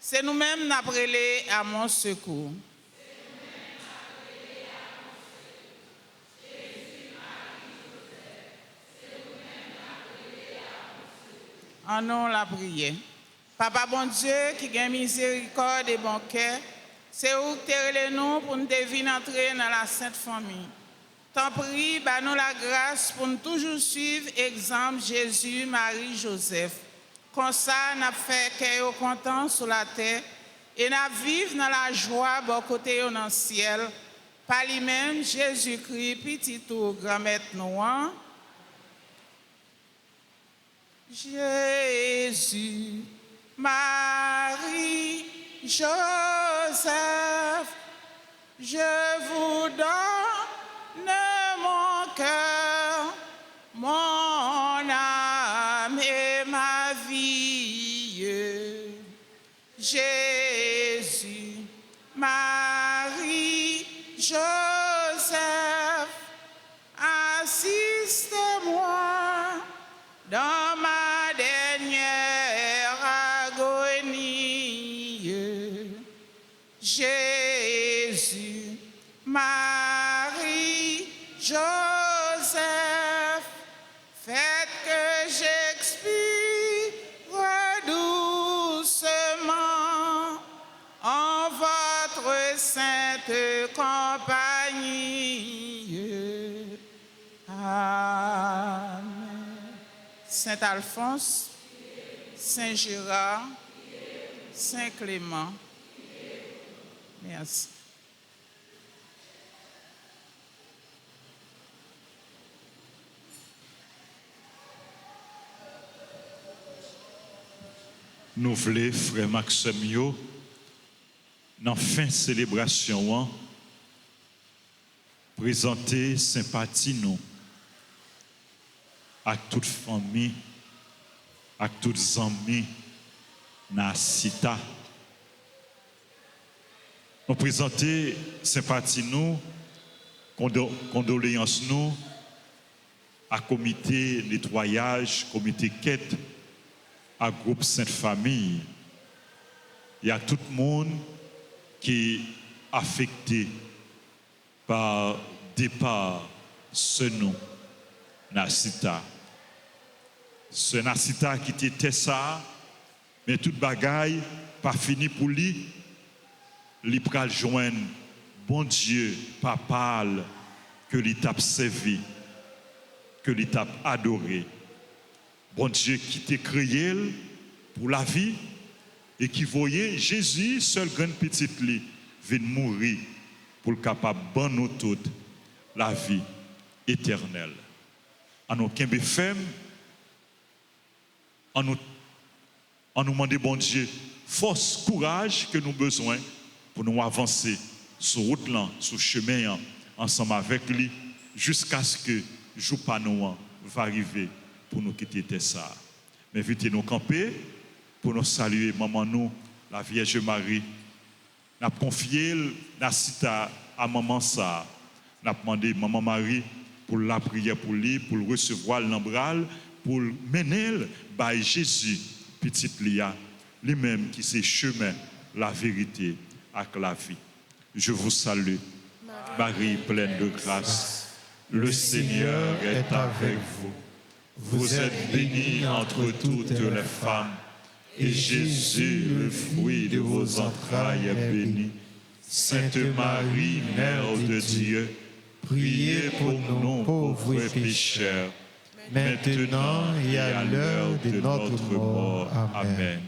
C'est nous-mêmes qui avons appelé à mon secours. En nous la prière. Papa bon Dieu qui a miséricorde et bon cœur, c'est où que tu nous pour nous venir entrer dans la Sainte Famille. T'en prie, nous la grâce pour nous toujours suivre exemple Jésus, Marie, Joseph. Comme ça, nous fait cœur content sur la terre et nous vivons dans la joie bon côté dans le ciel. Par lui-même, Jésus-Christ, petit tout, grand-maître nous. Jésus, Marie, Joseph, je vous donne mon cœur, mon âme et ma vie. Jésus, Marie, Joseph, assiste-moi dans ma dernière agonie. Jésus, Marie, Joseph, faites que j'expire doucement en votre sainte compagnie. Amen. Saint Alphonse, Saint Gérard, Saint Clément. Merci. Nous voulons, frère Maxime, dans la fin de célébration, présenter sympathie nous à toute famille, à tous amis dans la cité. Nous présenter sympathie nous, condoléances nous à comité nettoyage, comité quête, à groupe Sainte Famille. Il y a tout le monde qui est affecté par départ ce nom, Nasita. Ce Nasita qui était ça, mais toute bagaille pas fini pour lui. Il pral joindre bon Dieu, papa, que lui t'a servi, que lui t'a adoré. Bon Dieu qui t'a créé pour la vie et qui voyait Jésus, seul grand petit lit, venir mourir pour le capable de nous toute la vie éternelle. En nous kembe femme, en nous demander bon Dieu force, courage que nous avons besoin pour nous avancer sur route là, sur chemin ensemble avec lui jusqu'à ce que jour pas nous va arriver pour nous quitter ça. Mais vite nous camper pour nous saluer maman nous la Vierge Marie. N'a confié la cita à maman ça. N'a demandé maman Marie pour la prière pour lui, pour le recevoir l'embral, pour mener par Jésus petit Lia, lui-même qui c'est chemin, la vérité avec la vie. Je vous salue, Marie pleine de grâce. Le Seigneur est avec vous. Vous êtes bénie entre toutes les femmes, et Jésus, le fruit de vos entrailles, est béni. Sainte Marie, Mère de Dieu, priez pour nous pauvres pécheurs, maintenant et à l'heure de notre mort. Amen.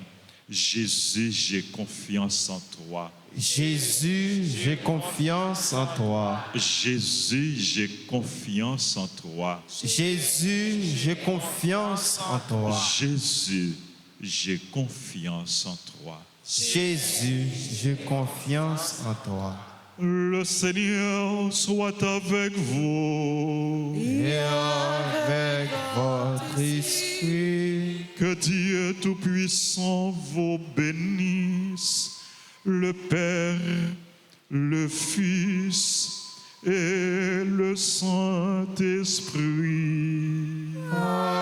Jésus, j'ai confiance en toi. Jésus, j'ai confiance en toi. Jésus, j'ai confiance en toi. Jésus, j'ai confiance en toi. Jésus, j'ai confiance en toi. Jésus, j'ai confiance en toi. Le Seigneur soit avec vous. Et avec votre esprit. Que Dieu Tout-Puissant vous bénisse, le Père, le Fils et le Saint-Esprit. Amen.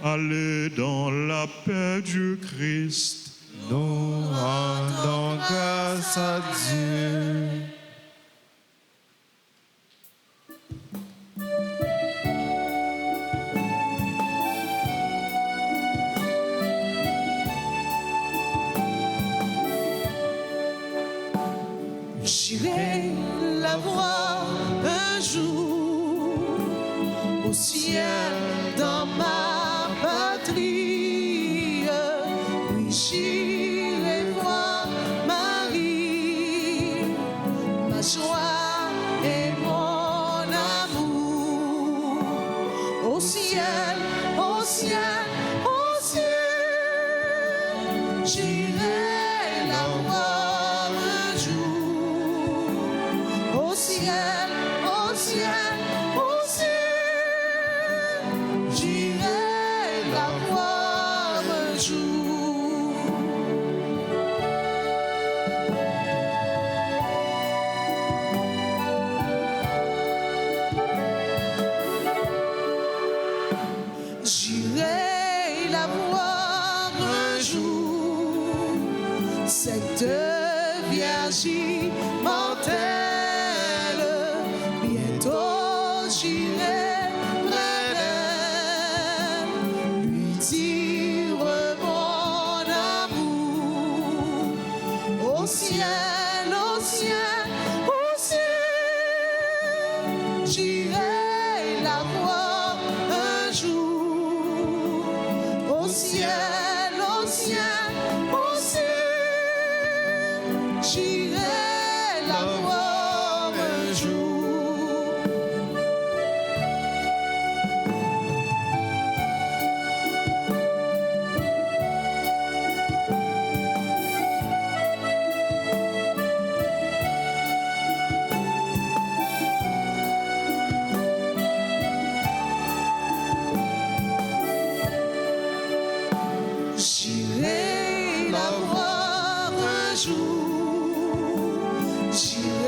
Allez dans la paix du Christ. Nous rendons grâce à Dieu. J'irai la voir un jour au ciel dans ma patrie. Oui, j'irai voir Marie, ma joie et mon amour. Au ciel, au ciel, au ciel, j'irai la voir un jour. Au ciel, au ciel, au ciel, j'irai la voir un jour. J'irai la voir un jour, cette Vierge immortelle. Bientôt j'irai près d'elle, lui dire mon amour. Au ciel, au ciel, au ciel, j'irai la voir J'irai la voir un jour. J'irai la voir un jour. J'irai